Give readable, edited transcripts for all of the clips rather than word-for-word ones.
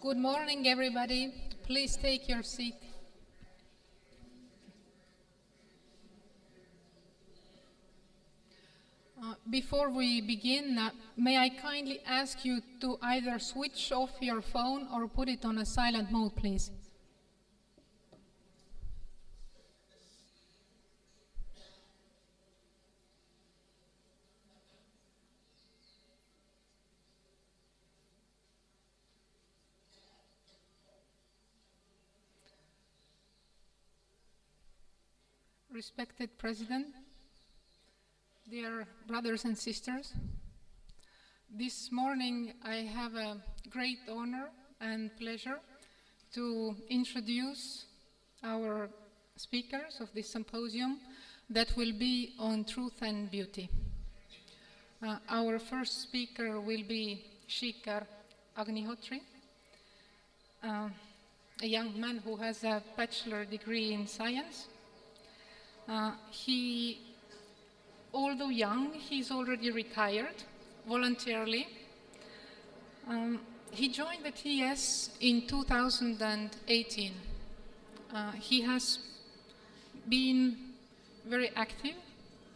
Good morning, everybody. Please take your seat. Before we begin, may I kindly ask you to either switch off your phone or put it on a silent mode, please. Respected President, dear brothers and sisters, this morning I have a great honor and pleasure to introduce our speakers of this symposium that will be on truth and beauty. Our first speaker will be Shikhar Agnihotri, a young man who has a bachelor degree in science. Although young, he's already retired voluntarily. He joined the TS in 2018. He has been very active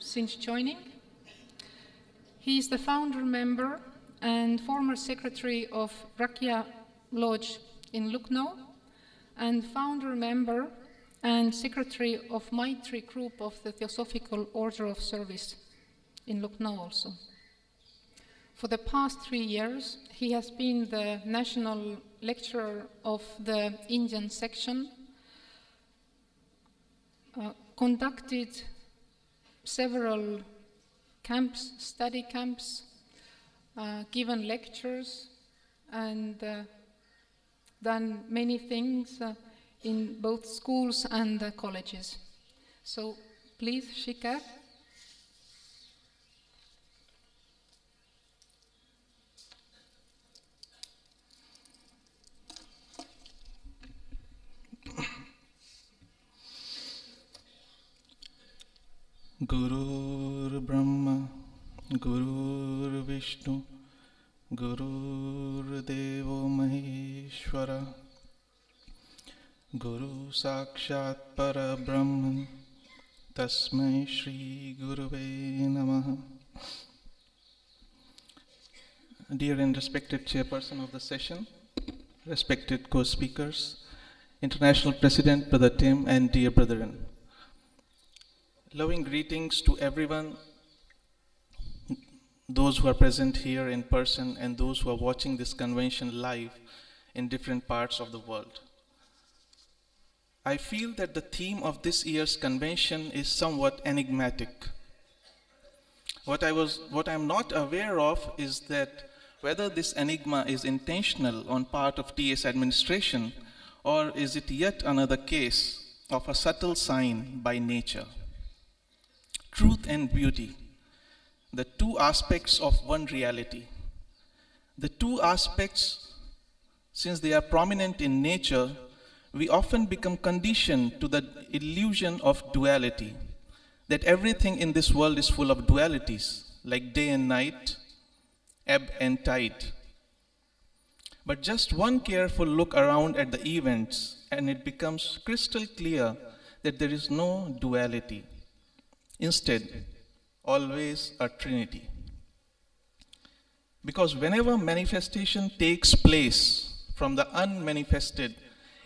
since joining. He is the founder member and former secretary of Rakya Lodge in Lucknow and founder member and secretary of Maitri group of the Theosophical Order of Service in Lucknow also. For the past 3 years, he has been the national lecturer of the Indian section, conducted several camps, study camps, given lectures, and done many things in both schools and colleges. So please, Shikhar. Gurur Brahma, Gurur Vishnu, Gurur Devo Maheshwara, Guru Sakshat Para Brahman, Tasmai Shri Guruve Namaha. Dear and respected chairperson of the session, respected co-speakers, International President Brother Tim, and dear brethren, loving greetings to everyone, those who are present here in person and those who are watching this convention live in different parts of the world. I feel that the theme of this year's convention is somewhat enigmatic. What I'm not aware of is that whether this enigma is intentional on part of TS administration or is it yet another case of a subtle sign by nature. Truth and beauty, the two aspects of one reality. The two aspects, since they are prominent in nature, we often become conditioned to the illusion of duality, that everything in this world is full of dualities, like day and night, ebb and tide. But just one careful look around at the events, and it becomes crystal clear that there is no duality. Instead, always a trinity. Because whenever manifestation takes place from the unmanifested,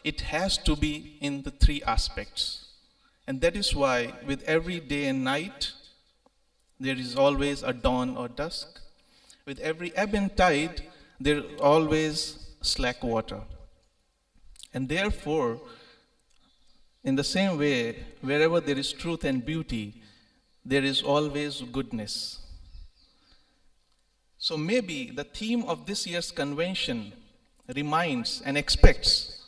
it has to be in the three aspects. And that is why with every day and night, there is always a dawn or dusk. With every ebb and tide, there is always slack water. And therefore, in the same way, wherever there is truth and beauty, there is always goodness. So maybe the theme of this year's convention reminds and expects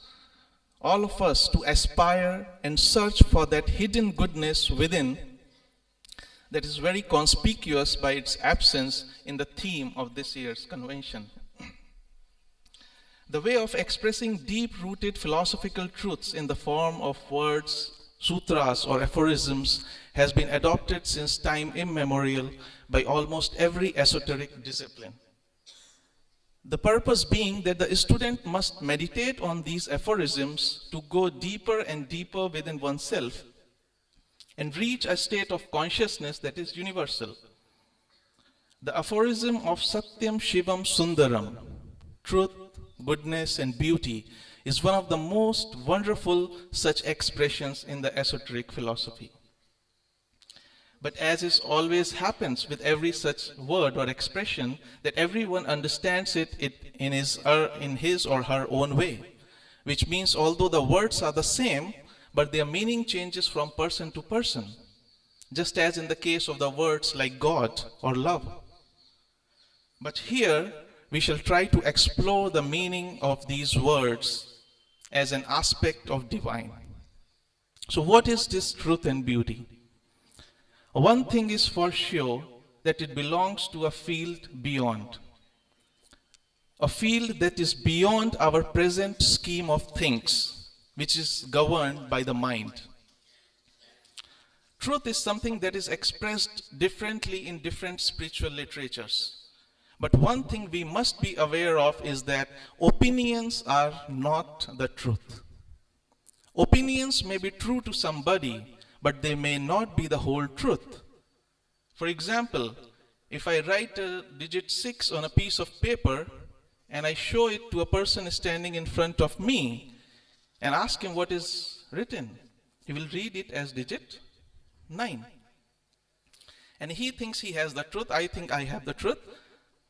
all of us to aspire and search for that hidden goodness within that is very conspicuous by its absence in the theme of this year's convention. The way of expressing deep-rooted philosophical truths in the form of words, sutras, or aphorisms has been adopted since time immemorial by almost every esoteric discipline. The purpose being that the student must meditate on these aphorisms to go deeper and deeper within oneself and reach a state of consciousness that is universal. The aphorism of Satyam Shivam Sundaram, truth, goodness, and beauty, is one of the most wonderful such expressions in the esoteric philosophy. But as is always happens with every such word or expression, that everyone understands it in his or her own way, which means although the words are the same, but their meaning changes from person to person, just as in the case of the words like God or love. But here, we shall try to explore the meaning of these words as an aspect of divine. So what is this truth and beauty? One thing is for sure, that it belongs to a field beyond. A field that is beyond our present scheme of things, which is governed by the mind. Truth is something that is expressed differently in different spiritual literatures. But one thing we must be aware of is that opinions are not the truth. Opinions may be true to somebody, but they may not be the whole truth. For example, if I write a digit 6 on a piece of paper and I show it to a person standing in front of me and ask him what is written, he will read it as digit 9. And he thinks he has the truth, I think I have the truth,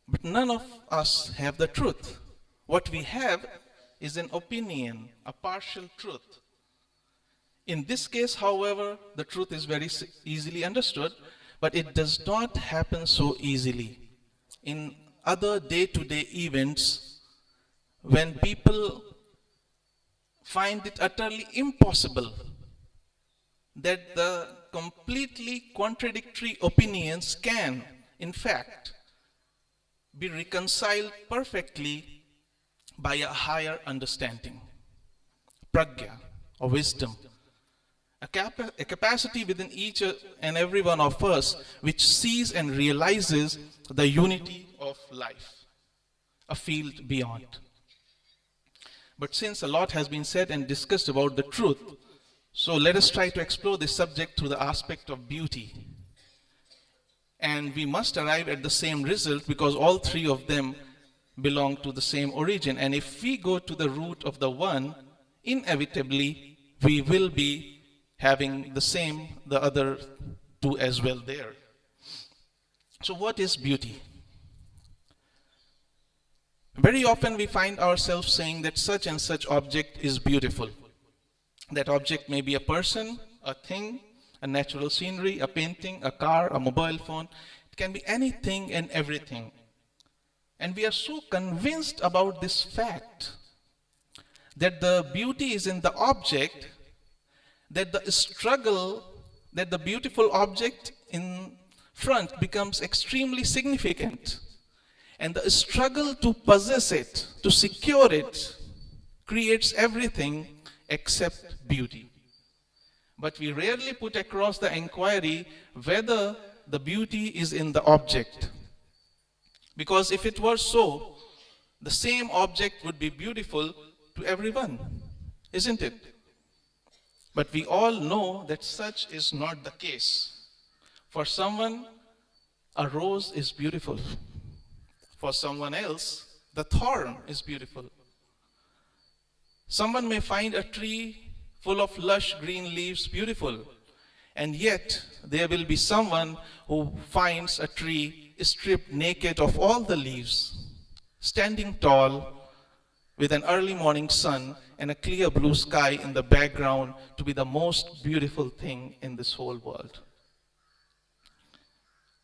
but none of us have the truth. What we have is an opinion, a partial truth. In this case, however, the truth is very easily understood, but it does not happen so easily. In other day-to-day events, when people find it utterly impossible that the completely contradictory opinions can, in fact, be reconciled perfectly by a higher understanding, pragya, or wisdom. A capacity within each and every one of us which sees and realizes the unity of life, a field beyond. But since a lot has been said and discussed about the truth, so let us try to explore this subject through the aspect of beauty. And we must arrive at the same result because all three of them belong to the same origin. And if we go to the root of the one, inevitably we will be having the other two as well there. So what is beauty? Very often we find ourselves saying that such and such object is beautiful. That object may be a person, a thing, a natural scenery, a painting, a car, a mobile phone. It can be anything and everything. And we are so convinced about this fact that the beauty is in the object, that the struggle, that the beautiful object in front becomes extremely significant. And the struggle to possess it, to secure it, creates everything except beauty. But we rarely put across the inquiry whether the beauty is in the object. Because if it were so, the same object would be beautiful to everyone, isn't it? But we all know that such is not the case. For someone, a rose is beautiful. For someone else, the thorn is beautiful. Someone may find a tree full of lush green leaves beautiful, and yet there will be someone who finds a tree stripped naked of all the leaves, standing tall with an early morning sun and a clear blue sky in the background to be the most beautiful thing in this whole world.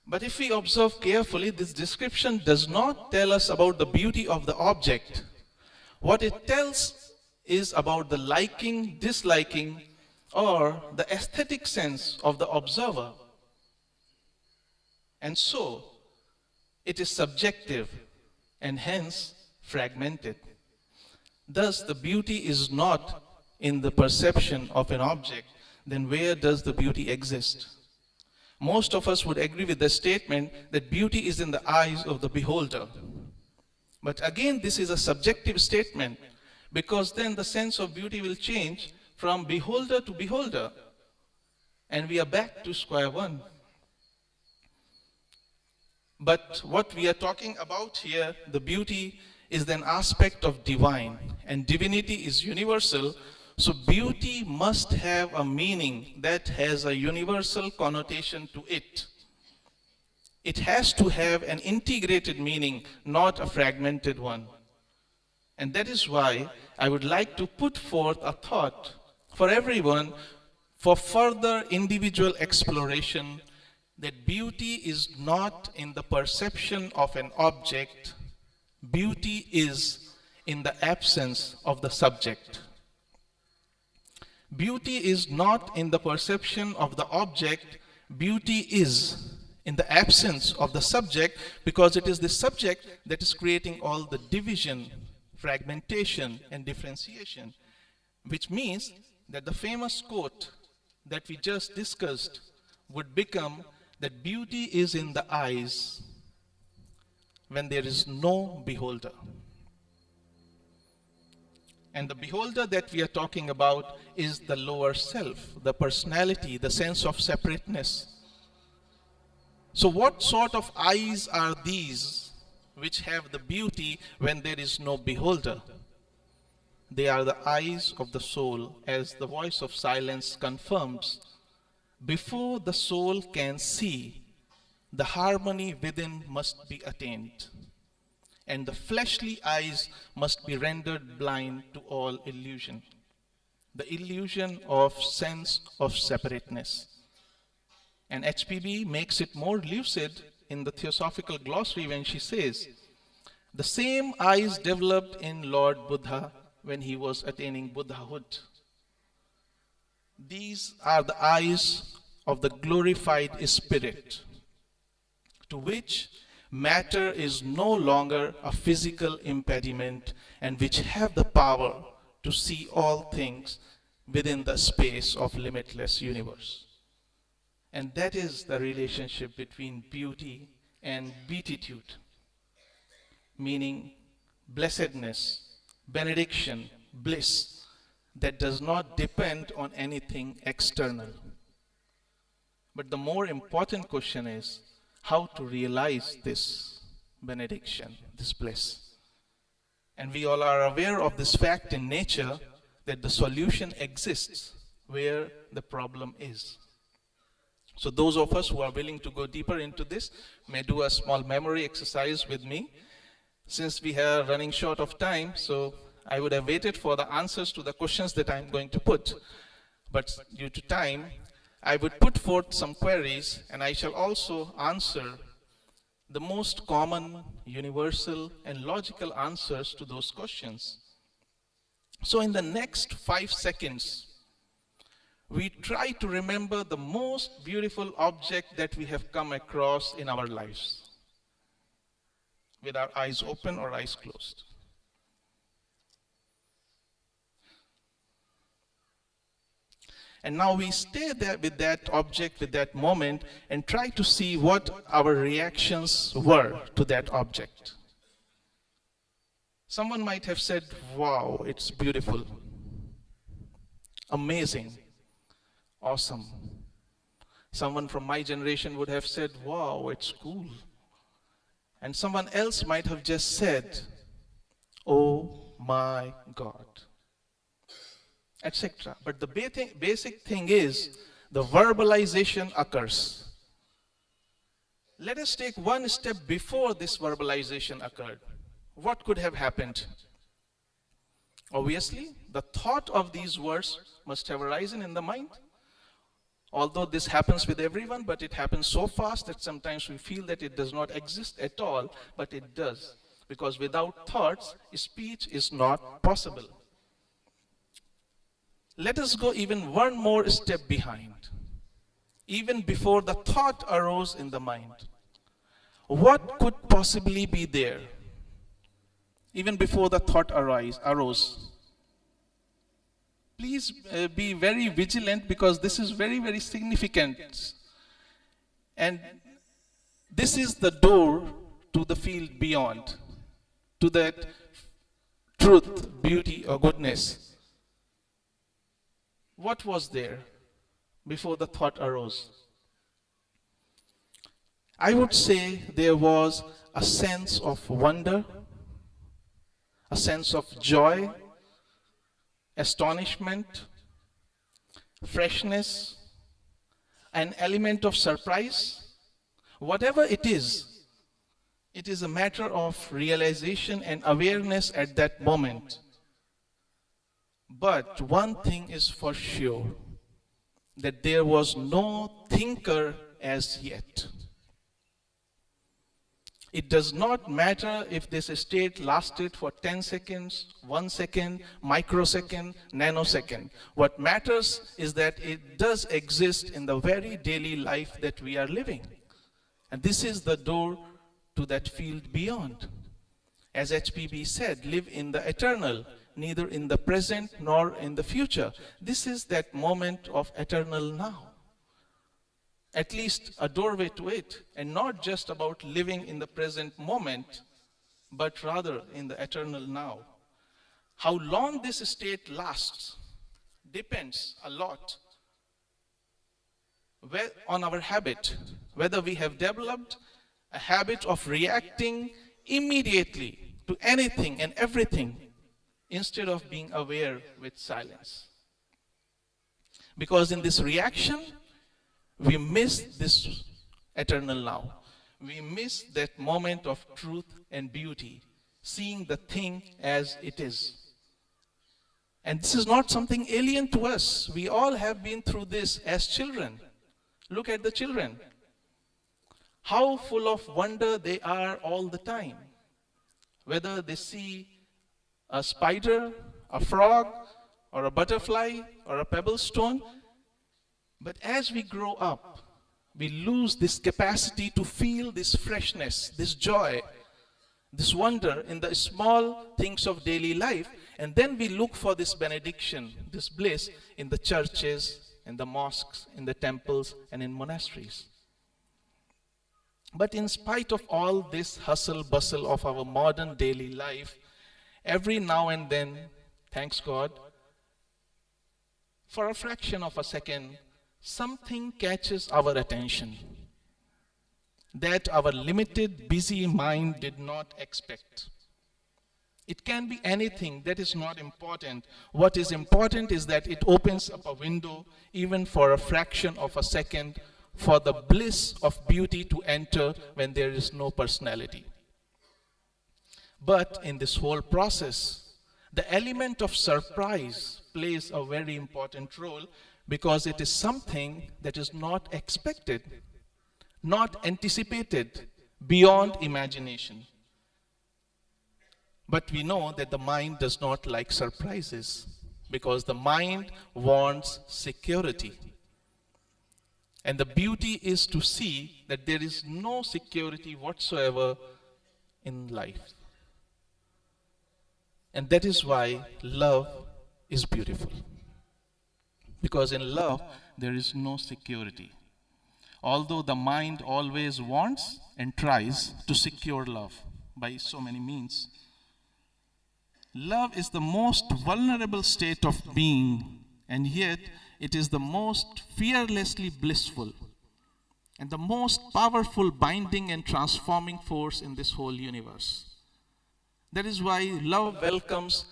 But if we observe carefully, this description does not tell us about the beauty of the object. What it tells is about the liking, disliking, or the aesthetic sense of the observer. And so, it is subjective and hence fragmented. Thus, the beauty is not in the perception of an object. Then where does the beauty exist? Most of us would agree with the statement that beauty is in the eyes of the beholder. But again, this is a subjective statement, because then the sense of beauty will change from beholder to beholder, and we are back to square one. But what we are talking about here, the beauty, is an aspect of divine, and divinity is universal, so beauty must have a meaning that has a universal connotation to it. It has to have an integrated meaning, not a fragmented one. And that is why I would like to put forth a thought for everyone for further individual exploration, that beauty is not in the perception of an object, beauty is in the absence of the subject. Beauty is not in the perception of the object, beauty is in the absence of the subject, because it is the subject that is creating all the division, fragmentation, and differentiation. Which means that the famous quote that we just discussed would become that beauty is in the eyes when there is no beholder. And the beholder that we are talking about is the lower self, the personality, the sense of separateness. So what sort of eyes are these which have the beauty when there is no beholder? They are the eyes of the soul, as the voice of silence confirms. Before the soul can see, the harmony within must be attained, and the fleshly eyes must be rendered blind to all illusion, the illusion of sense of separateness. And HPB makes it more lucid in the Theosophical Glossary when she says, the same eyes developed in Lord Buddha when he was attaining Buddhahood. These are the eyes of the glorified spirit, to which matter is no longer a physical impediment, and which have the power to see all things within the space of limitless universe. And that is the relationship between beauty and beatitude, meaning blessedness, benediction, bliss, that does not depend on anything external. But the more important question is how to realize this benediction, this bliss. And we all are aware of this fact in nature, that the solution exists where the problem is. So those of us who are willing to go deeper into this may do a small memory exercise with me. Since we are running short of time, so I would have waited for the answers to the questions that I'm going to put. But due to time, I would put forth some queries, and I shall also answer the most common, universal, and logical answers to those questions. So in the next 5 seconds, we try to remember the most beautiful object that we have come across in our lives, with our eyes open or eyes closed. And now we stay there with that object, with that moment, and try to see what our reactions were to that object. Someone might have said, wow, it's beautiful, amazing, awesome. Someone from my generation would have said, wow, it's cool. And someone else might have just said, oh my God, etc. But the basic thing is, the verbalization occurs. Let us take one step before this verbalization occurred. What could have happened? Obviously, the thought of these words must have arisen in the mind. Although this happens with everyone, but it happens so fast that sometimes we feel that it does not exist at all, but it does. Because without thoughts, speech is not possible. Let us go even one more step behind. Even before the thought arose in the mind, what could possibly be there? Even before the thought arose. Please be very vigilant, because this is very, very significant. And this is the door to the field beyond, to that truth, beauty, or goodness, what was there before the thought arose? I would say there was a sense of wonder, a sense of joy, astonishment, freshness, an element of surprise. Whatever it is a matter of realization and awareness at that moment. But one thing is for sure, that there was no thinker as yet. It does not matter if this state lasted for 10 seconds, 1 second, microsecond, nanosecond. What matters is that it does exist in the very daily life that we are living. And this is the door to that field beyond. As HPB said, live in the eternal, neither in the present nor in the future. This is that moment of eternal now. At least a doorway to it, and not just about living in the present moment, but rather in the eternal now. How long this state lasts depends a lot on our habit, whether we have developed a habit of reacting immediately to anything and everything instead of being aware with silence. Because in this reaction, we miss this eternal now. We miss that moment of truth and beauty, seeing the thing as it is. And this is not something alien to us. We all have been through this as children. Look at the children. How full of wonder they are all the time. Whether they see a spider, a frog, or a butterfly, or a pebble stone. But as we grow up, we lose this capacity to feel this freshness, this joy, this wonder in the small things of daily life. And then we look for this benediction, this bliss in the churches, in the mosques, in the temples, and in monasteries. But in spite of all this hustle bustle of our modern daily life, every now and then, thanks God, for a fraction of a second, something catches our attention that our limited, busy mind did not expect. It can be anything. That is not important. What is important is that it opens up a window, even for a fraction of a second, for the bliss of beauty to enter when there is no personality. But in this whole process, the element of surprise plays a very important role, because it is something that is not expected, not anticipated, beyond imagination. But we know that the mind does not like surprises, because the mind wants security. And the beauty is to see that there is no security whatsoever in life. And that is why love is beautiful. Because in love, there is no security. Although the mind always wants and tries to secure love by so many means. Love is the most vulnerable state of being, and yet it is the most fearlessly blissful and the most powerful binding and transforming force in this whole universe. That is why love welcomes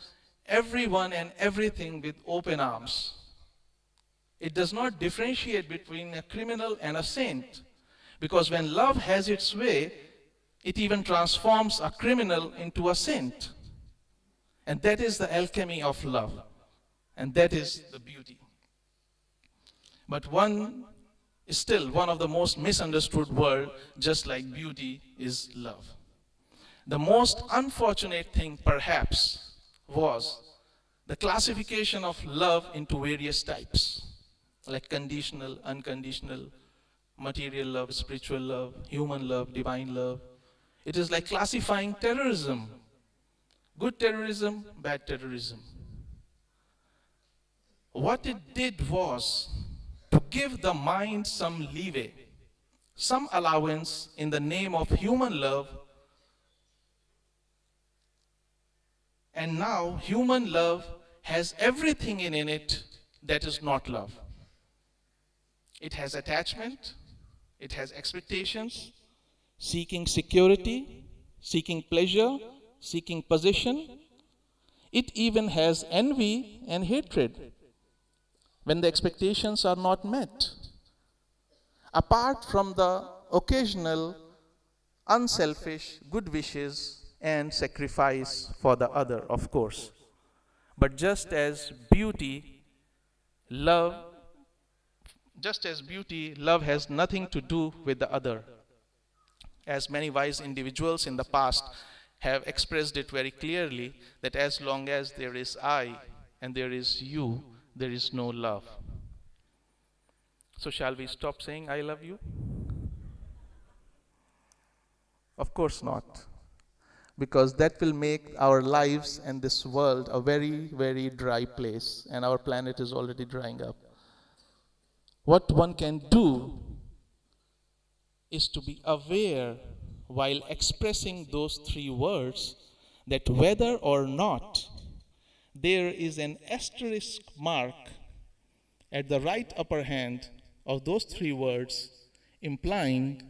everyone and everything with open arms. It does not differentiate between a criminal and a saint, because when love has its way, it even transforms a criminal into a saint. And that is the alchemy of love, and that is the beauty. But one of the most misunderstood words, just like beauty, is love. The most unfortunate thing, perhaps, was the classification of love into various types, like conditional, unconditional, material love, spiritual love, human love, divine love. It is like classifying terrorism. Good terrorism, bad terrorism. What it did was to give the mind some leeway, some allowance in the name of human love And now human love has everything in it that is not love. It has attachment, it has expectations, seeking security, seeking pleasure, seeking position. It even has envy and hatred when the expectations are not met. Apart from the occasional unselfish good wishes and sacrifice for the other, of course. But just as love, love has nothing to do with the other. As many wise individuals in the past have expressed it very clearly, that as long as there is I and there is you, there is no love. So shall we stop saying I love you? Of course not. Because that will make our lives and this world a very, very dry place, and our planet is already drying up. What one can do is to be aware while expressing those three words that whether or not there is an asterisk mark at the right upper hand of those three words implying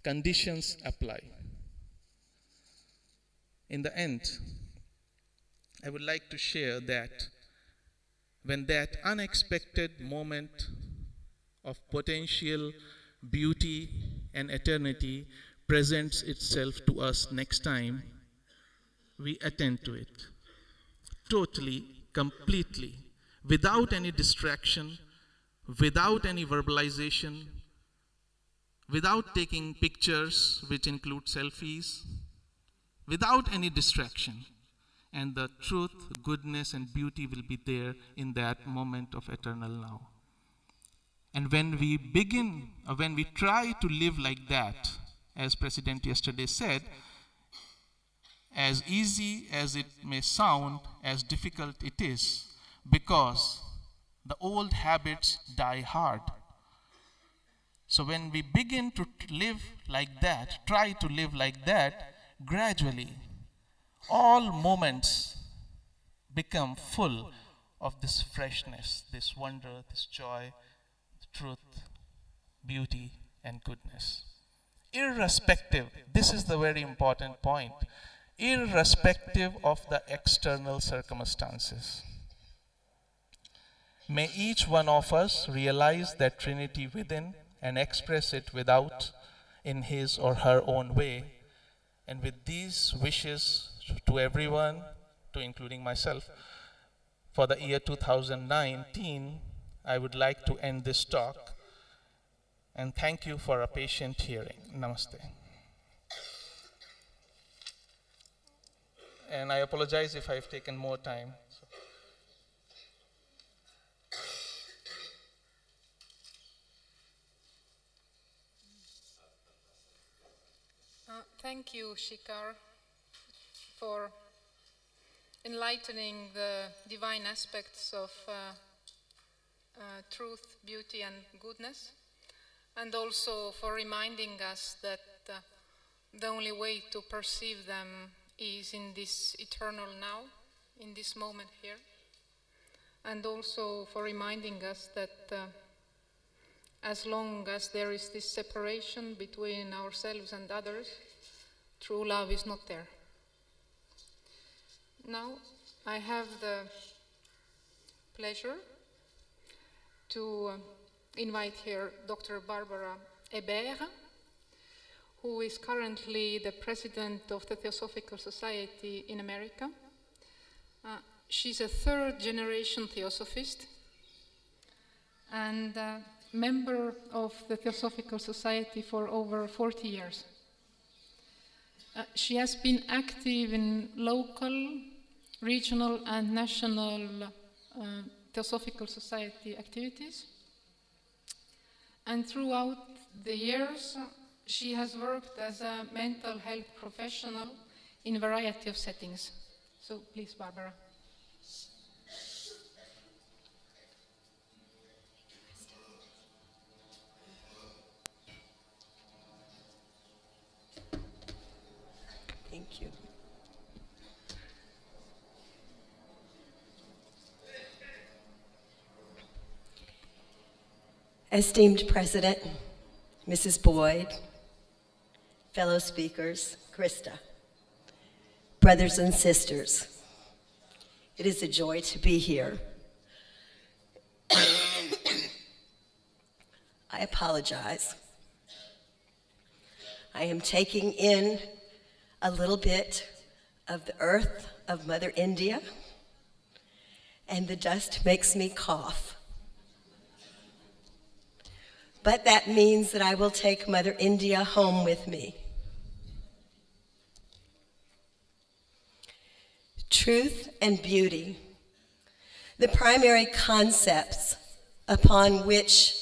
conditions apply. In the end, I would like to share that when that unexpected moment of potential beauty and eternity presents itself to us next time, we attend to it totally, completely, without any distraction, without any verbalization, without taking pictures which include selfies, without any distraction. And the truth, goodness, and beauty will be there in that moment of eternal now. And when we try to live like that, as President yesterday said, as easy as it may sound, as difficult it is, because the old habits die hard. So when we begin to live like that, try to live like that, gradually, all moments become full of this freshness, this wonder, this joy, truth, beauty, and goodness. Irrespective, this is the very important point, irrespective of the external circumstances. May each one of us realize that Trinity within and express it without in his or her own way. And with these wishes to everyone, to including myself, for the year 2019, I would like to end this talk. And thank you for a patient hearing. Namaste. And I apologize if I've taken more time. Thank you, Shikhar, for enlightening the divine aspects of truth, beauty, and goodness, and also for reminding us that the only way to perceive them is in this eternal now, in this moment here, and also for reminding us that as long as there is this separation between ourselves and others, true love is not there. Now, I have the pleasure to invite here Dr. Barbara Hebert, who is currently the president of the Theosophical Society in America. She's a third-generation Theosophist and member of the Theosophical Society for over 40 years. She has been active in local, regional, and national Theosophical Society activities. And throughout the years, she has worked as a mental health professional in a variety of settings. So please, Barbara. Thank you. Esteemed President, Mrs. Boyd, fellow speakers, Krista, brothers and sisters, it is a joy to be here. I apologize. I am taking in a little bit of the earth of Mother India, and the dust makes me cough. But that means that I will take Mother India home with me. Truth and beauty, the primary concepts upon which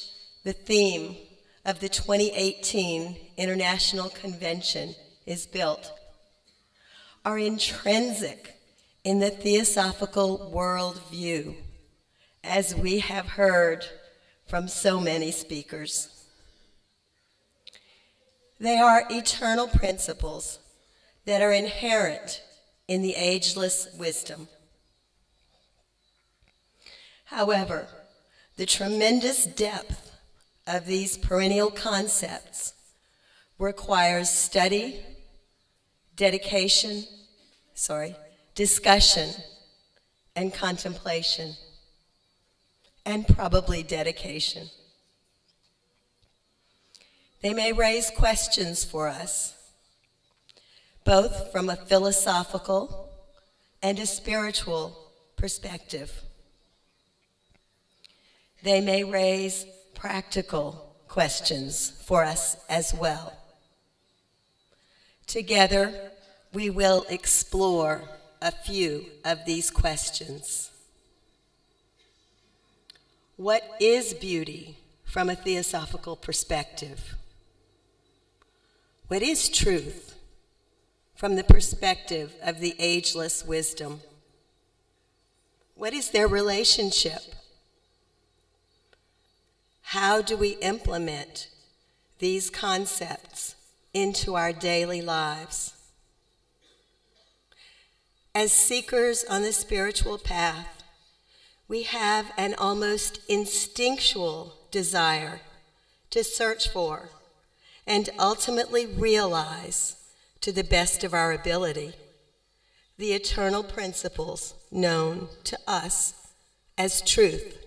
the theme of the 2018 International Convention is built, are intrinsic in the theosophical worldview, as we have heard from so many speakers. They are eternal principles that are inherent in the ageless wisdom. However, the tremendous depth of these perennial concepts requires study, discussion, and contemplation, and probably dedication. They may raise questions for us, both from a philosophical and a spiritual perspective. They may raise practical questions for us as well. Together, we will explore a few of these questions. What is beauty from a theosophical perspective? What is truth from the perspective of the ageless wisdom? What is their relationship? How do we implement these concepts into our daily lives? As seekers on the spiritual path, we have an almost instinctual desire to search for and ultimately realize, to the best of our ability, the eternal principles known to us as truth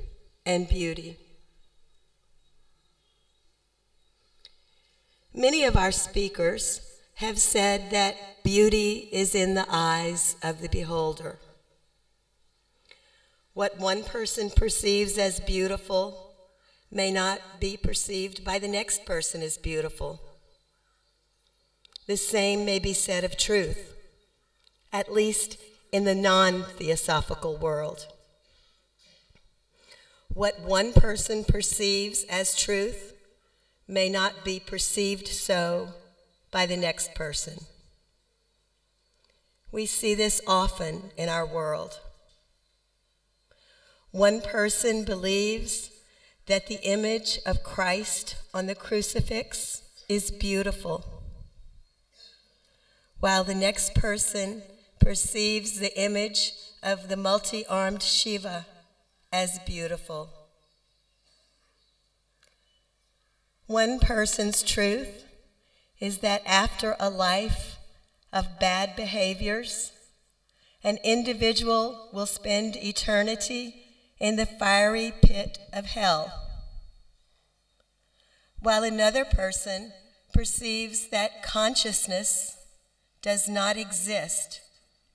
and beauty. Many of our speakers have said that beauty is in the eyes of the beholder. What one person perceives as beautiful may not be perceived by the next person as beautiful. The same may be said of truth, at least in the non-theosophical world. What one person perceives as truth may not be perceived so by the next person. We see this often in our world. One person believes that the image of Christ on the crucifix is beautiful, while the next person perceives the image of the multi-armed Shiva as beautiful. One person's truth is that after a life of bad behaviors, an individual will spend eternity in the fiery pit of hell, while another person perceives that consciousness does not exist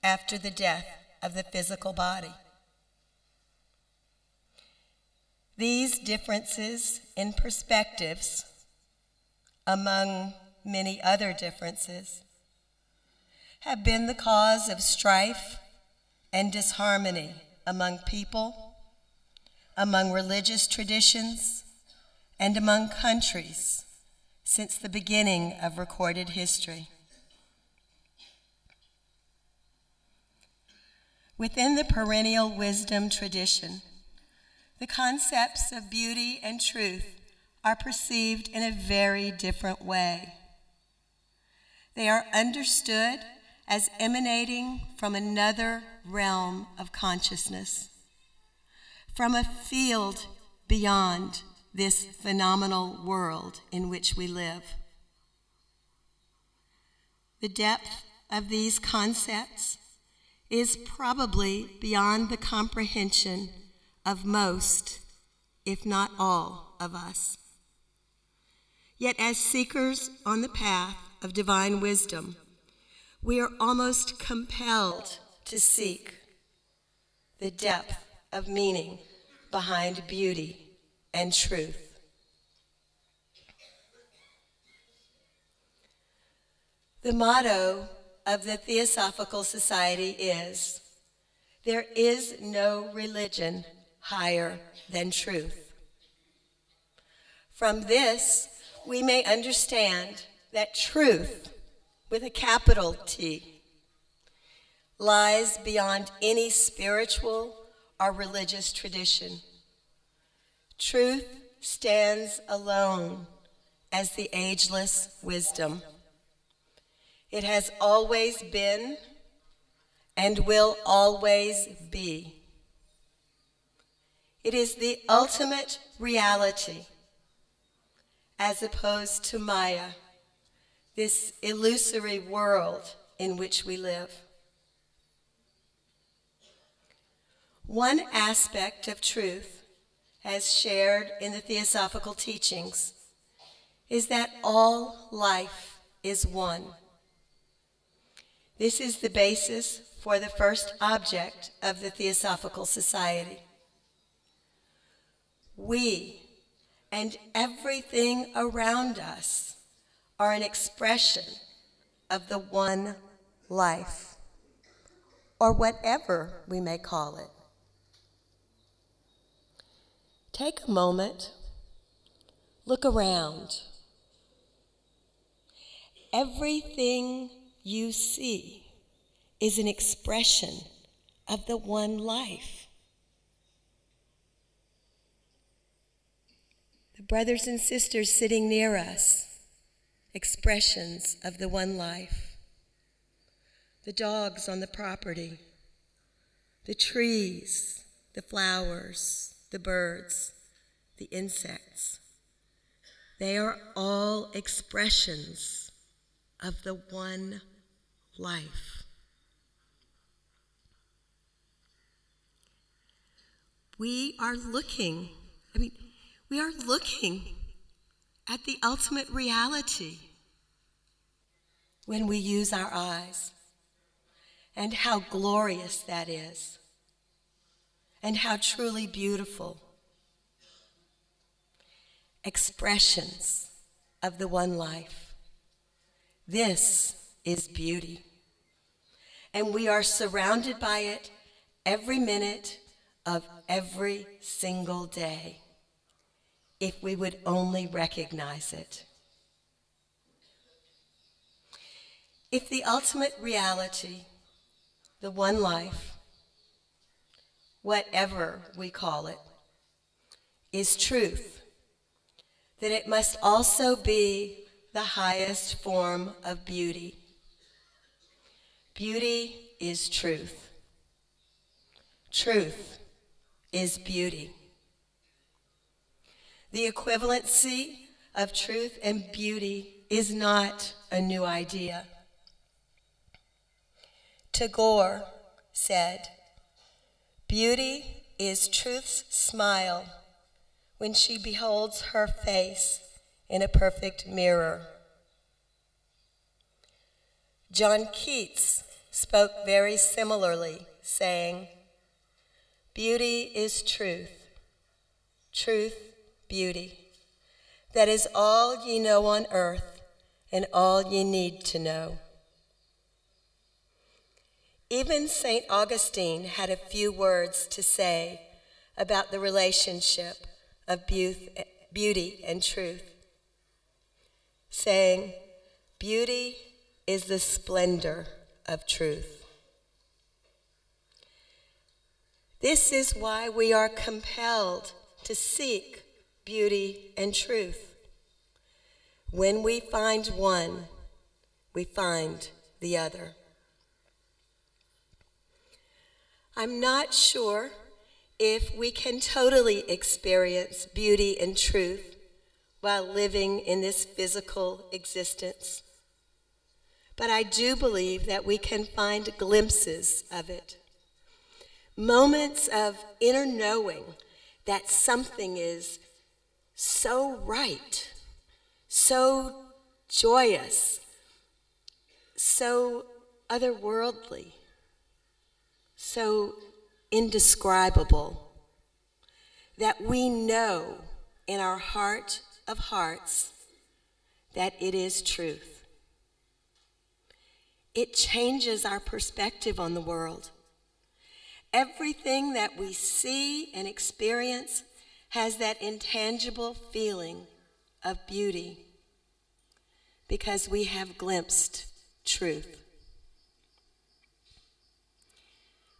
after the death of the physical body. These differences in perspectives, among many other differences, have been the cause of strife and disharmony among people, among religious traditions, and among countries since the beginning of recorded history. Within the perennial wisdom tradition, the concepts of beauty and truth are perceived in a very different way. They are understood as emanating from another realm of consciousness, from a field beyond this phenomenal world in which we live. The depth of these concepts is probably beyond the comprehension of most, if not all, of us. Yet as seekers on the path of divine wisdom, we are almost compelled to seek the depth of meaning behind beauty and truth. The motto of the Theosophical Society is, "There is no religion higher than truth." From this, we may understand that truth, with a capital T, lies beyond any spiritual or religious tradition. Truth stands alone as the ageless wisdom. It has always been and will always be. It is the ultimate reality, as opposed to Maya, this illusory world in which we live. One aspect of truth, as shared in the Theosophical teachings, is that all life is one. This is the basis for the first object of the Theosophical Society. We and everything around us are an expression of the one life, or whatever we may call it. Take a moment, look around. Everything you see is an expression of the one life. The brothers and sisters sitting near us, expressions of the one life. The dogs on the property, the trees, the flowers, the birds, the insects. They are all expressions of the one life. We are looking at the ultimate reality when we use our eyes, and how glorious that is, and how truly beautiful. Expressions of the one life. This is beauty, and we are surrounded by it every minute of every single day, if we would only recognize it. If the ultimate reality, the one life, whatever we call it, is truth, then it must also be the highest form of beauty. Beauty is truth. Truth is beauty. The equivalency of truth and beauty is not a new idea. Tagore said, "Beauty is truth's smile when she beholds her face in a perfect mirror." John Keats spoke very similarly, saying, "Beauty is truth, truth, beauty. That is all ye know on earth and all ye need to know." Even St. Augustine had a few words to say about the relationship of beauty and truth, saying, "Beauty is the splendor of truth." This is why we are compelled to seek beauty and truth. When we find one, we find the other. I'm not sure if we can totally experience beauty and truth while living in this physical existence. But I do believe that we can find glimpses of it, moments of inner knowing that something is so right, so joyous, so otherworldly, so indescribable, that we know in our heart of hearts that it is truth. It changes our perspective on the world. Everything that we see and experience has that intangible feeling of beauty because we have glimpsed truth.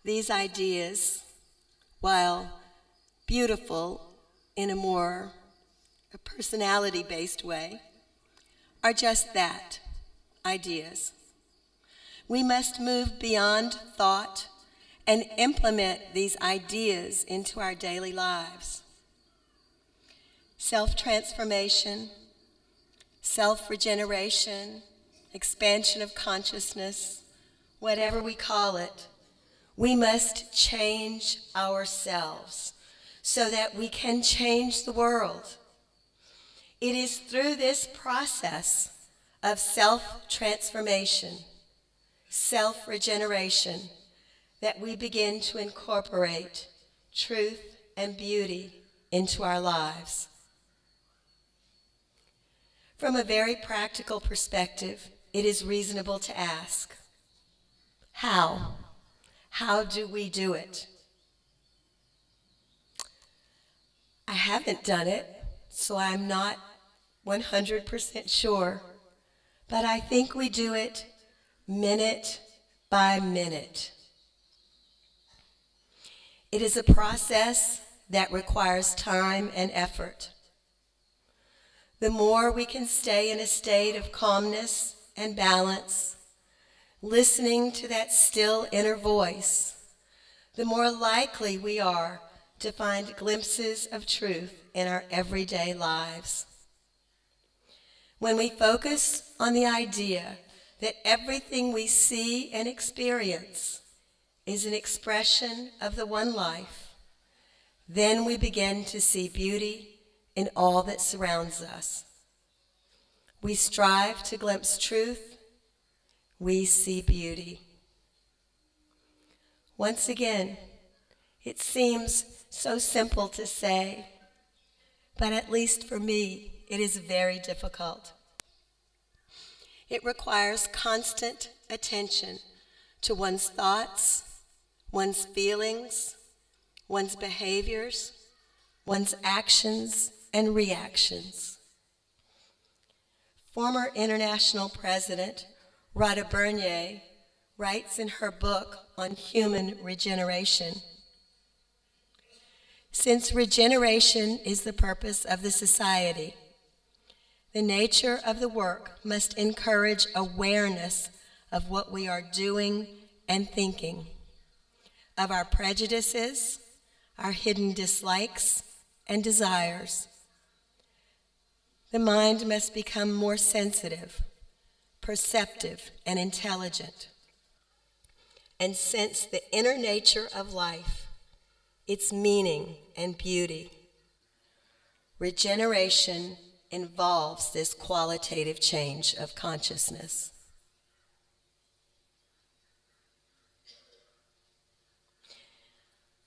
These ideas, while beautiful in a more personality-based way, are just that, ideas. We must move beyond thought and implement these ideas into our daily lives. Self-transformation, self-regeneration, expansion of consciousness, whatever we call it, we must change ourselves so that we can change the world. It is through this process of self-transformation, self-regeneration, that we begin to incorporate truth and beauty into our lives. From a very practical perspective, it is reasonable to ask, how? How do we do it? I haven't done it, so I'm not 100% sure, but I think we do it minute by minute. It is a process that requires time and effort. The more we can stay in a state of calmness and balance, listening to that still inner voice, the more likely we are to find glimpses of truth in our everyday lives. When we focus on the idea that everything we see and experience is an expression of the one life, then we begin to see beauty in all that surrounds us. We strive to glimpse truth, we see beauty. Once again, it seems so simple to say, but at least for me, it is very difficult. It requires constant attention to one's thoughts, one's feelings, one's behaviors, one's actions and reactions. Former International President Rhoda Bernier writes in her book on human regeneration, "Since regeneration is the purpose of the society, the nature of the work must encourage awareness of what we are doing and thinking, of our prejudices, our hidden dislikes and desires. The mind must become more sensitive, perceptive, and intelligent, and sense the inner nature of life, its meaning and beauty. Regeneration involves this qualitative change of consciousness."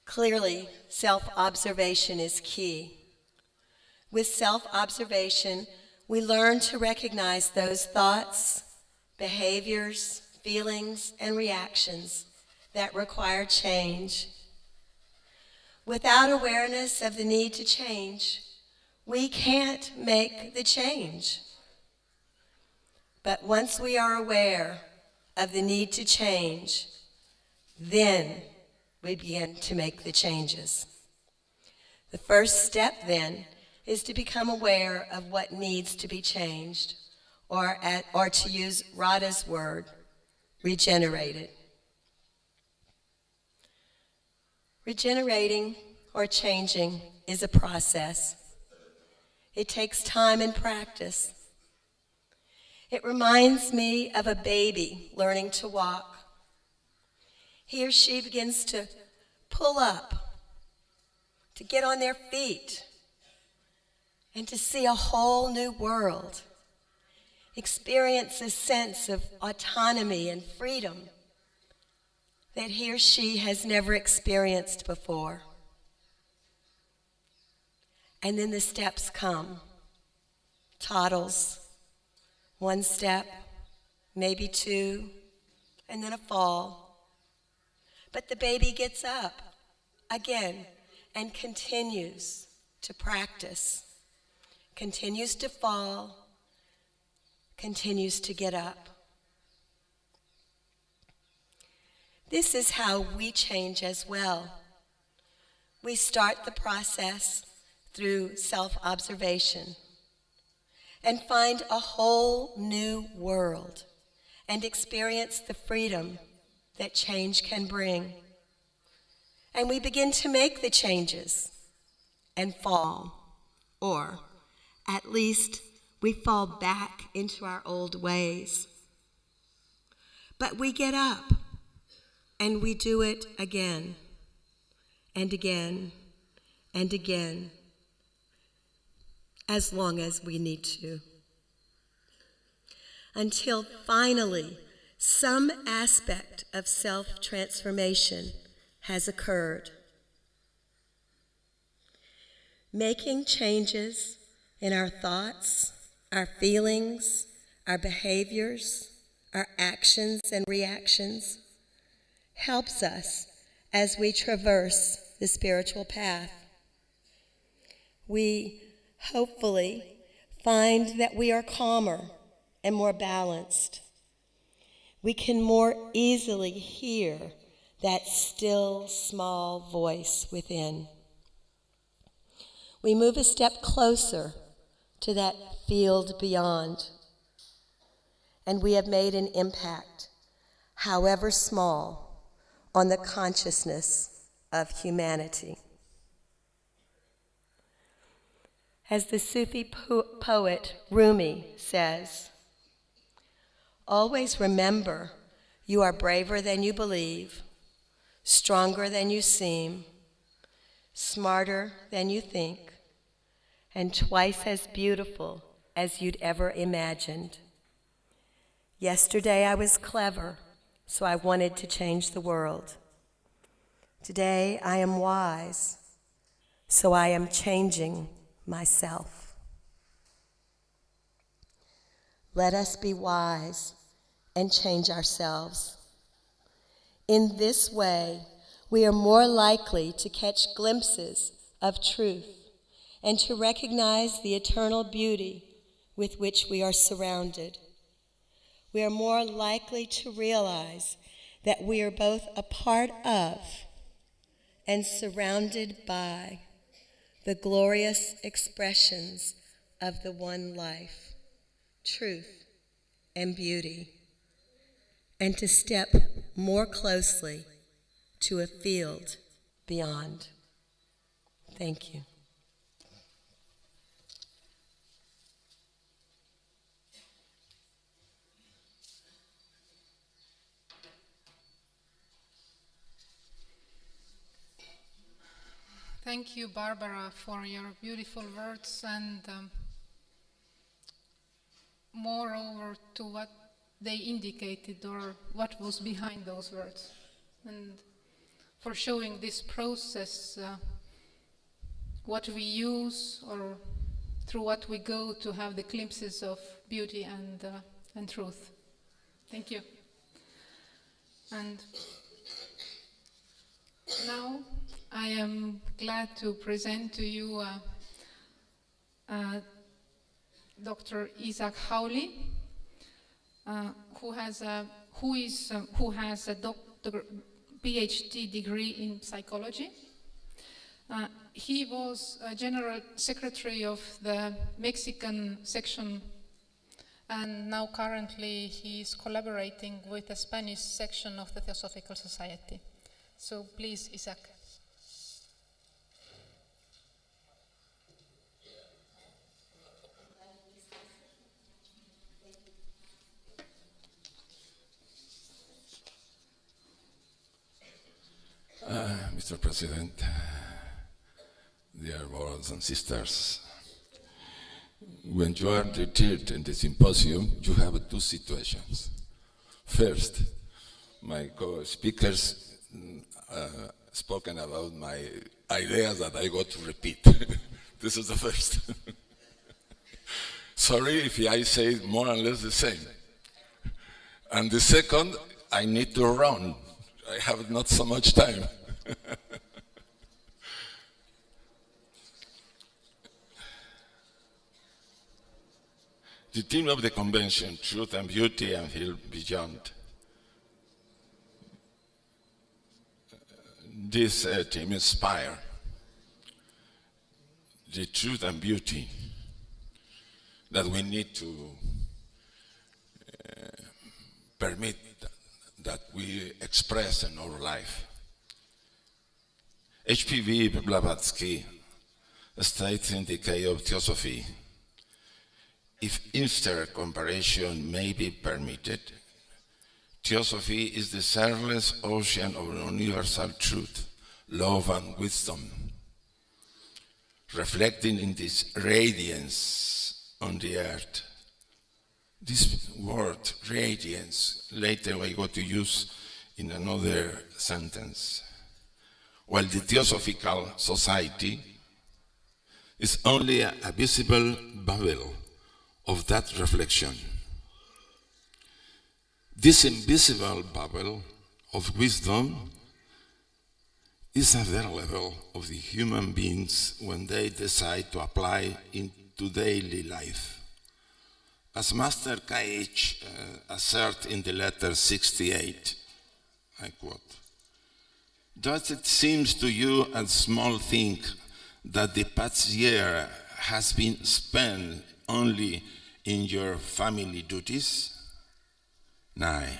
Clearly, self-observation is key. With self-observation, we learn to recognize those thoughts, behaviors, feelings, and reactions that require change. Without awareness of the need to change, we can't make the change. But once we are aware of the need to change, then we begin to make the changes. The first step, then, is to become aware of what needs to be changed, or to use Radha's word, regenerated. Regenerating or changing is a process. It takes time and practice. It reminds me of a baby learning to walk. He or she begins to pull up, to get on their feet, and to see a whole new world, experience a sense of autonomy and freedom that he or she has never experienced before. And then the steps come. Toddles, one step, maybe two, and then a fall. But the baby gets up again and continues to practice, continues to fall, continues to get up. This is how we change as well. We start the process through self-observation and find a whole new world and experience the freedom that change can bring. And we begin to make the changes and fall, or at least we fall back into our old ways. But we get up and we do it again and again and again, as long as we need to, until finally some aspect of self-transformation has occurred. Making changes in our thoughts, our feelings, our behaviors, our actions and reactions helps us as we traverse the spiritual path. We hopefully find that we are calmer and more balanced. We can more easily hear that still small voice within. We move a step closer to that field beyond, and we have made an impact, however small, on the consciousness of humanity. As the Sufi poet Rumi says, always remember you are braver than you believe, stronger than you seem, smarter than you think, and twice as beautiful as you'd ever imagined. Yesterday I was clever, so I wanted to change the world. Today I am wise, so I am changing myself. Let us be wise and change ourselves. In this way, we are more likely to catch glimpses of truth and to recognize the eternal beauty with which we are surrounded. We are more likely to realize that we are both a part of and surrounded by the glorious expressions of the one life, truth and beauty, and to step more closely to a field beyond. Thank you. Thank you, Barbara, for your beautiful words, and moreover to what they indicated or what was behind those words, and for showing this process, what we use or through what we go to have the glimpses of beauty and truth. Thank you. And now I am glad to present to you Dr. Isaac Jauli, who has a PhD degree in psychology. He was a general secretary of the Mexican section, and now currently he is collaborating with the Spanish section of the Theosophical Society. So please, Isaac. Mr. President, dear brothers and sisters, when you are retired in the symposium, you have two situations. First, my co-speakers spoken about my ideas that I got to repeat. This is the first. Sorry if I say more or less the same. And the second, I need to run. I have not so much time. The theme of the convention, Truth and Beauty and Heal Beyond. This theme inspires the truth and beauty that we need to permit that we express in our life. H.P.V. Blavatsky states in the Decay of Theosophy, if inter-comparison may be permitted, Theosophy is the ceaseless ocean of universal truth, love and wisdom, reflecting in this radiance on the earth. This word, radiance, later I go to use in another sentence. While the Theosophical Society is only a visible bubble of that reflection. This invisible bubble of wisdom is at the level of the human beings when they decide to apply into daily life. As Master K.H. asserts in the letter 68, I quote, does it seem to you a small thing that the past year has been spent only in your family duties? Nay,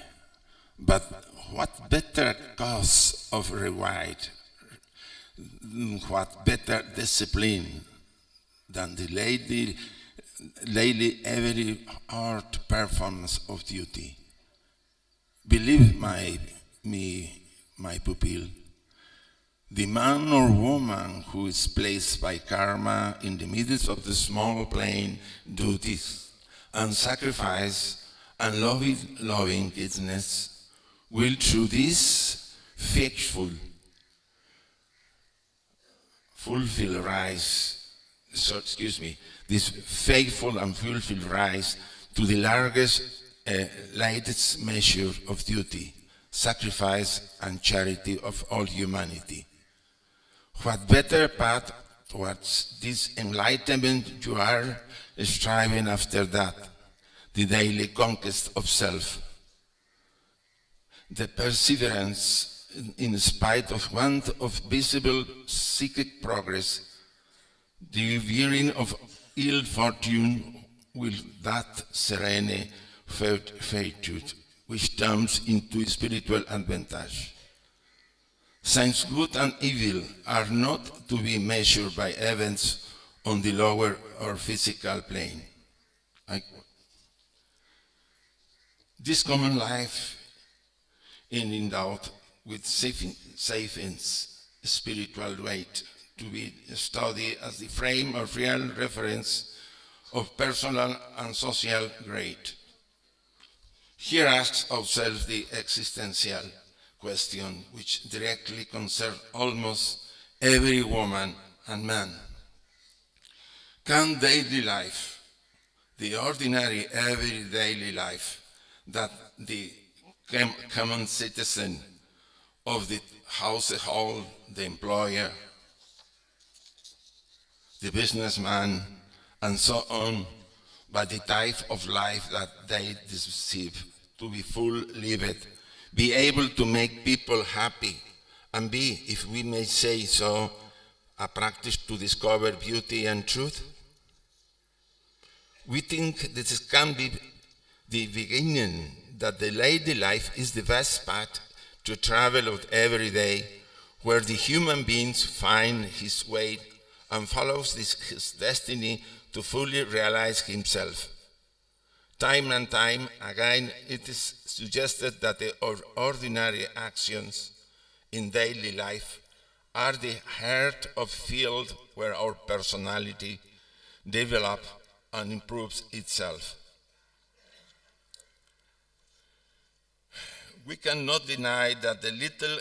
but what better cause of reward, what better discipline than the daily every art performance of duty? Believe me, my pupil, the man or woman who is placed by karma in the midst of the small plain duties and sacrifice and loving kindness will through this faithful and fulfilled rise to the latest measure of duty, sacrifice and charity of all humanity. What better path towards this enlightenment you are striving after that, the daily conquest of self, the perseverance in spite of want of visible psychic progress, the bearing of ill fortune with that serene fortitude which turns into spiritual advantage. Since good and evil are not to be measured by events on the lower or physical plane. This common life is endowed with sapience, spiritual weight, to be studied as the frame of real reference of personal and social grade. Here asks ourselves the existential question which directly concerns almost every woman and man. Can daily life, the ordinary every daily life that the common citizen of the household, the employer, the businessman, and so on, by the type of life that they receive, to be full lived, be able to make people happy, and be, if we may say so, a practice to discover beauty and truth? We think this can be the beginning, that the daily life is the best path to travel of every day, where the human beings find his way and follows his destiny to fully realize himself. Time and time again, it is suggested that the ordinary actions in daily life are the heart of field where our personality develops and improves itself. We cannot deny that the little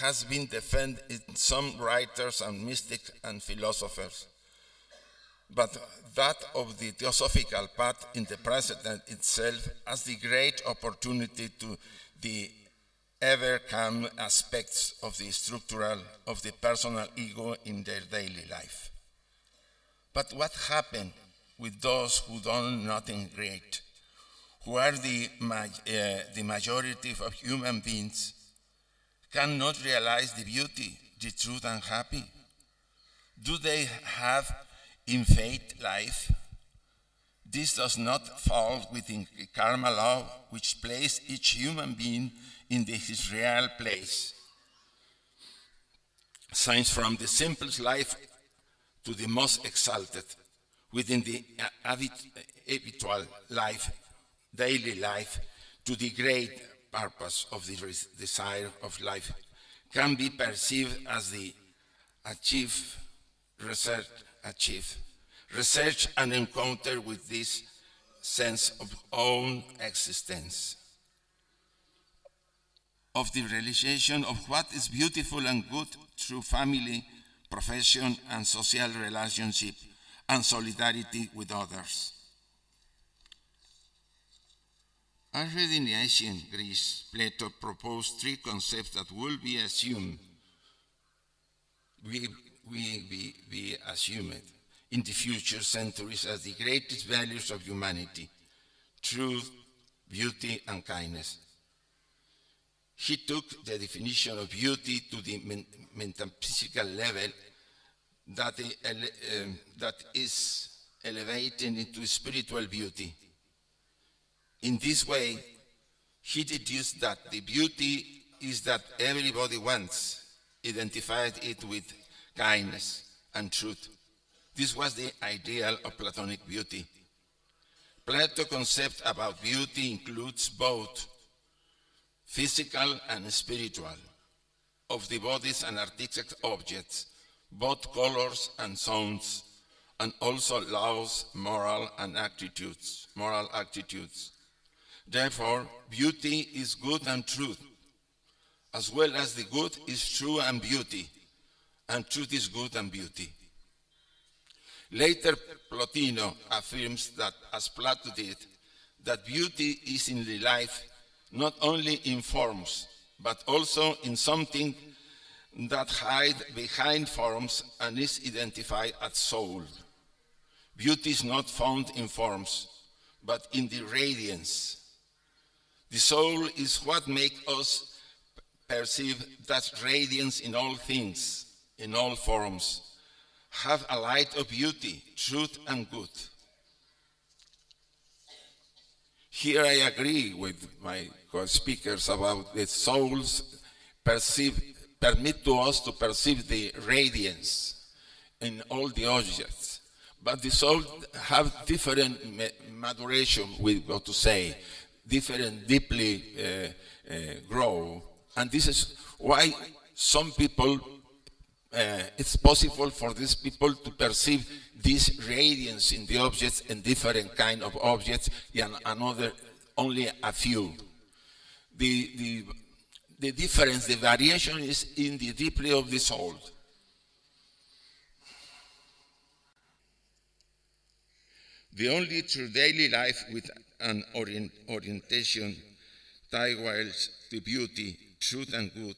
has been defended in some writers and mystics and philosophers, but that of the theosophical path in the present itself as the great opportunity to the overcome aspects of the structural of the personal ego in their daily life. But what happened with those who done nothing great, who are the majority of human beings, cannot realize the beauty, the truth, and happy? Do they have in faith life? This does not fall within the karma law, which places each human being in his real place. Since from the simplest life to the most exalted, within the habitual life, daily life, to the great purpose of the desire of life, can be perceived as the research and encounter with this sense of own existence, of the realization of what is beautiful and good through family, profession, and social relationship, and solidarity with others. Already in ancient Greece, Plato proposed three concepts that will be assumed, be assumed in the future centuries as the greatest values of humanity: truth, beauty, and kindness. He took the definition of beauty to the metaphysical level that is elevated into spiritual beauty. In this way, he deduced that the beauty is that everybody wants, identified it with kindness and truth. This was the ideal of Platonic beauty. Plato's concept about beauty includes both physical and spiritual, of the bodies and artistic objects, both colors and sounds, and also laws, moral attitudes. Therefore, beauty is good and truth, as well as the good is true and beauty, and truth is good and beauty. Later, Plotino affirms that, as Plato did, that beauty is in the life not only in forms, but also in something that hides behind forms and is identified as soul. Beauty is not found in forms, but in the radiance. The soul is what makes us perceive that radiance in all things, in all forms, have a light of beauty, truth, and good. Here I agree with my co-speakers about the souls permit to us to perceive the radiance in all the objects. But the soul have different maturation, we go to say, different deeply grow. And this is why some people, it's possible for these people to perceive this radiance in the objects and different kind of objects, and another only a few. The difference, the variation is in the deeply of the soul. The only true daily life with an orientation towards the beauty, truth, and good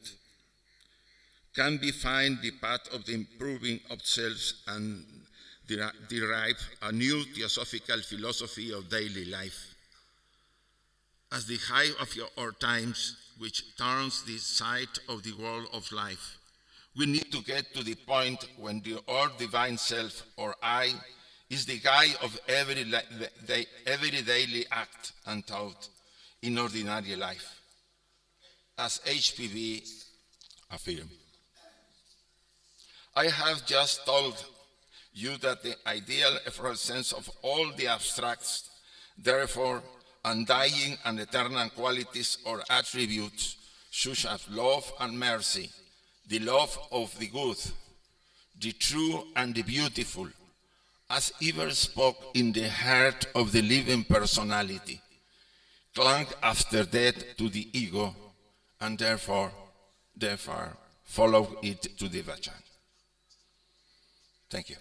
can be find the path of the improving of self and derive a new theosophical philosophy of daily life. As the high of our times, which turns the sight of the world of life, we need to get to the point when our divine self, or I, is the guide of every daily act and thought in ordinary life, as HPV affirms. I have just told you that the ideal efflorescence of all the abstracts, therefore undying and eternal qualities or attributes, such as love and mercy, the love of the good, the true and the beautiful, as ever spoke in the heart of the living personality, clung after death to the ego, and therefore followed it to the vagina. Thank you.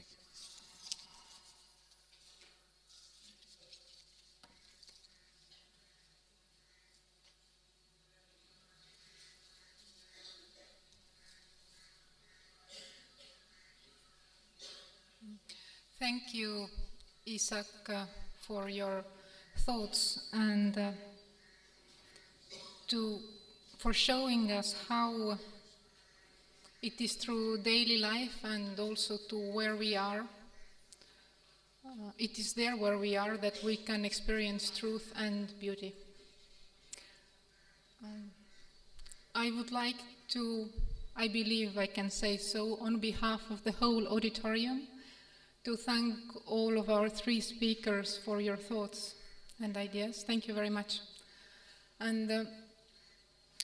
Thank you, Isaac, for your thoughts and for showing us how it is through daily life and also to where we are. It is there where we are that we can experience truth and beauty. I would like to, I believe I can say so, on behalf of the whole auditorium, to thank all of our 3 speakers for your thoughts and ideas. Thank you very much. And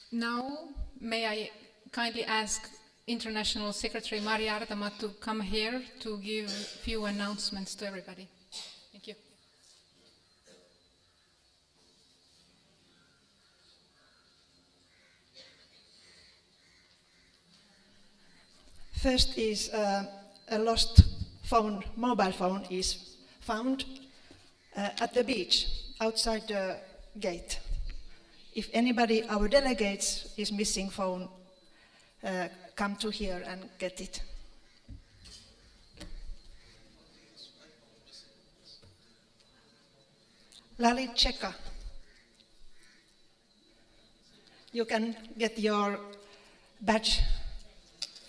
now, may I kindly ask International Secretary Mari Ardama to come here to give a few announcements to everybody. Thank you. First is a lost phone, mobile phone is found at the beach outside the gate. If anybody, our delegates, is missing phone, come to here and get it. Lalit Cheka. You can get your badge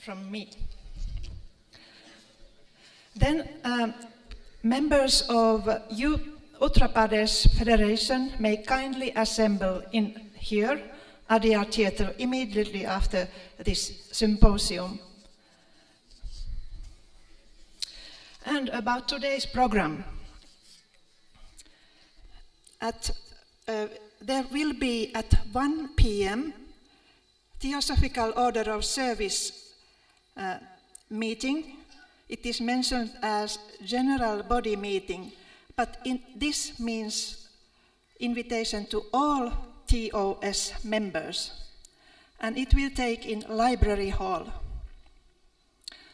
from me. Then members of Uttar Pradesh Federation may kindly assemble in here, Adyar Theatre, immediately after this symposium. And about today's program. There will be at 1 p.m. Theosophical Order of Service meeting. It is mentioned as general body meeting, but this means invitation to all TOS members, and it will take in Library Hall.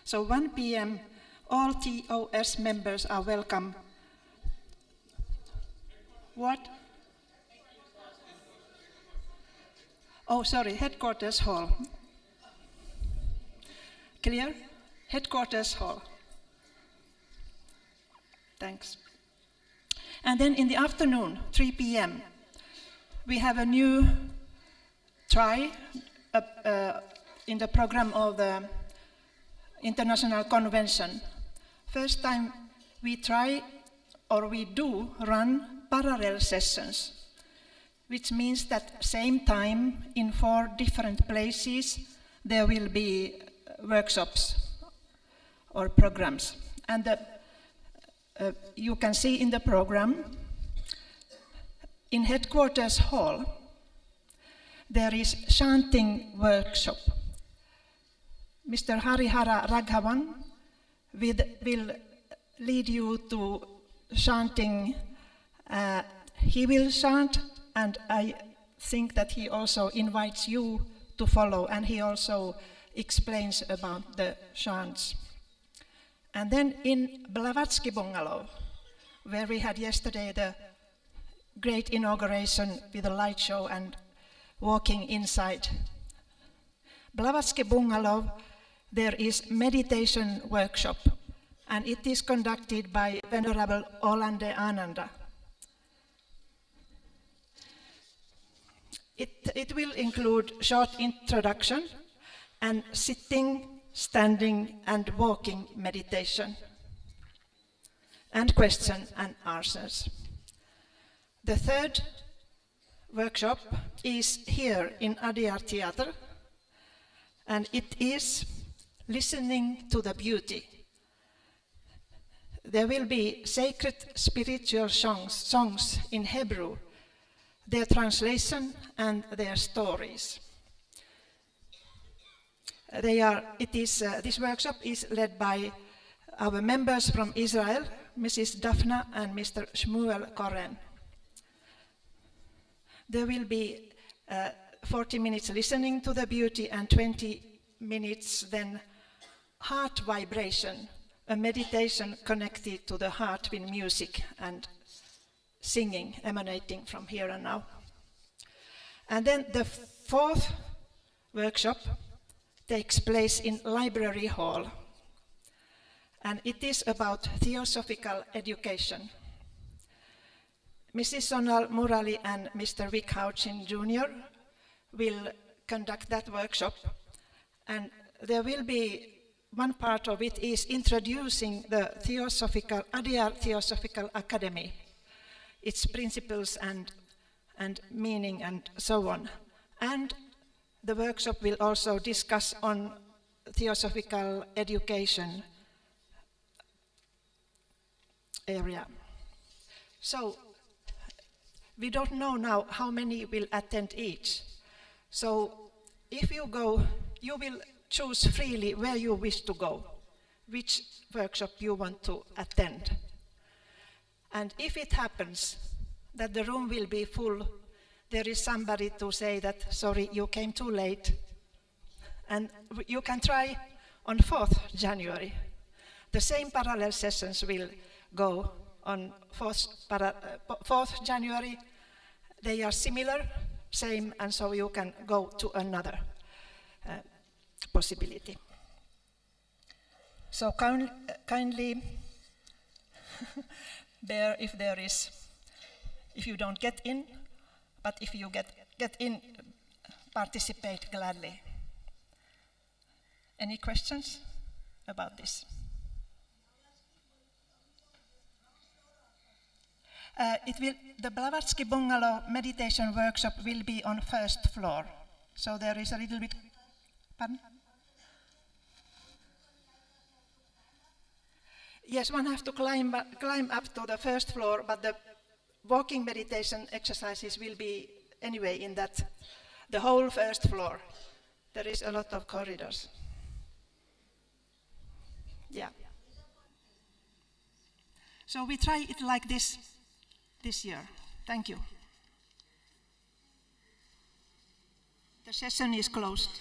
So 1 p.m. all TOS members are welcome. What? Oh, sorry, Headquarters Hall. Clear? Headquarters Hall. Thanks. And then in the afternoon, 3 p.m., we have a new try in the program of the International Convention. First time we try, or we do, run parallel sessions, which means that same time in 4 different places there will be workshops or programs. And you can see in the program, in Headquarters Hall, there is chanting workshop. Mr. Harihara Raghavan will lead you to chanting. He will chant, and I think that he also invites you to follow, and he also explains about the chants. And then in Blavatsky Bungalow, where we had yesterday the great inauguration with a light show and walking inside. Blavatsky Bungalow, there is meditation workshop, and it is conducted by Venerable Olande Ananda. It will include short introduction and sitting, standing and walking meditation, and question and answers. The third workshop is here in Adyar Theatre, and it is listening to the beauty. There will be sacred spiritual songs in Hebrew, their translation and their stories. This workshop is led by our members from Israel, Mrs. Daphna and Mr. Shmuel Koren. There will be 40 minutes listening to the beauty and 20 minutes then heart vibration, a meditation connected to the heart with music and singing emanating from here and now. And then the fourth workshop takes place in Library Hall, and it is about theosophical education. Mrs. Sonal Murali and Mr. Vic Houchin Jr. will conduct that workshop, and there will be one part of it is introducing the Adyar Theosophical Academy, its principles and meaning and so on. And the workshop will also discuss on theosophical education area. So we don't know now how many will attend each. So if you go, you will choose freely where you wish to go, which workshop you want to attend. And if it happens that the room will be full, there is somebody to say that, sorry, you came too late. And you can try on 4th January. The same parallel sessions will go on 4th January. They are similar, same, and so you can go to another possibility. So kindly bear if you don't get in, but if you get in, participate gladly. Any questions about this? The Blavatsky Bungalow meditation workshop will be on 1st floor. So there is a little bit, pardon? Yes, one has to climb up to the 1st floor, but the walking meditation exercises will be anyway in the whole 1st floor. There is a lot of corridors. Yeah. So we try it like this year. Thank you. The session is closed.